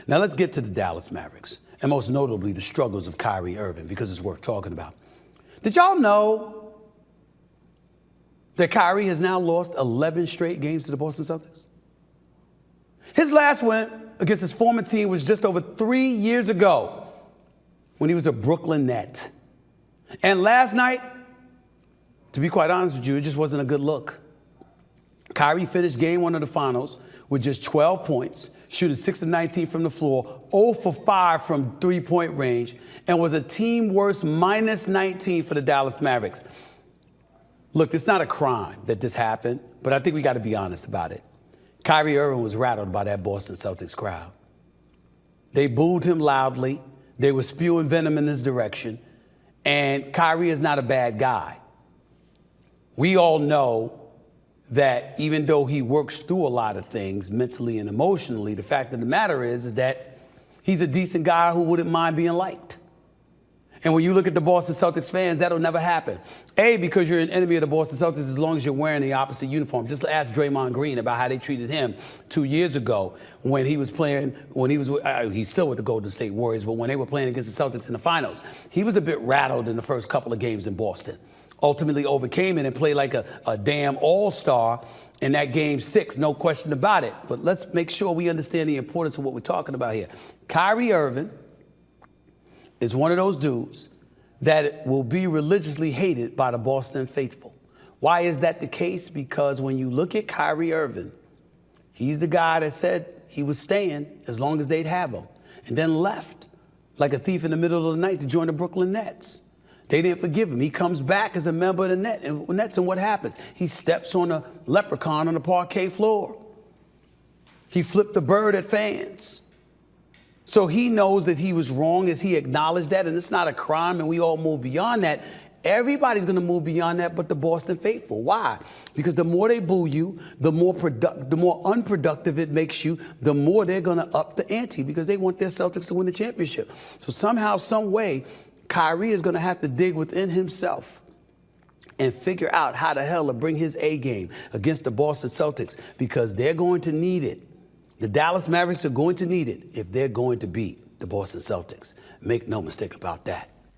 Now let's get to the Dallas Mavericks, and most notably the struggles of Kyrie Irving, because it's worth talking about. Did y'all know that Kyrie has now lost 11 straight games to the Boston Celtics? His last win against his former team was just over 3 years ago when he was a Brooklyn Net. And last night, to be quite honest with you, it just wasn't a good look. Kyrie finished game 1 of the finals with just 12 points, shooting 6 of 19 from the floor, 0 for 5 from three-point range, and was a team worst minus 19 for the Dallas Mavericks. Look, it's not a crime that this happened, but I think we got to be honest about it. Kyrie Irving was rattled by that Boston Celtics crowd. They booed him loudly. They were spewing venom in his direction. And Kyrie is not a bad guy. We all know that even though he works through a lot of things mentally and emotionally, the fact of the matter is that he's a decent guy who wouldn't mind being liked. And when you look at the Boston Celtics fans, that'll never happen. A, because you're an enemy of the Boston Celtics as long as you're wearing the opposite uniform. Just ask Draymond Green about how they treated him 2 years ago when he was playing, he's still with the Golden State Warriors, but when they were playing against the Celtics in the finals, he was a bit rattled in the first couple of games in Boston. Ultimately overcame it and played like a damn all-star in that game 6, no question about it. But let's make sure we understand the importance of what we're talking about here. Kyrie Irving is one of those dudes that will be religiously hated by the Boston faithful. Why is that the case? Because when you look at Kyrie Irving, he's the guy that said he was staying as long as they'd have him, and then left like a thief in the middle of the night to join the Brooklyn Nets. They didn't forgive him. He comes back as a member of the Nets, and what happens? He steps on a leprechaun on the parquet floor. He flipped the bird at fans. So he knows that he was wrong, as he acknowledged that, and it's not a crime, and we all move beyond that. Everybody's going to move beyond that but the Boston faithful. Why? Because the more they boo you, the more unproductive it makes you, the more they're going to up the ante because they want their Celtics to win the championship. So somehow, some way, Kyrie is going to have to dig within himself and figure out how the hell to bring his A game against the Boston Celtics, because they're going to need it. The Dallas Mavericks are going to need it if they're going to beat the Boston Celtics. Make no mistake about that.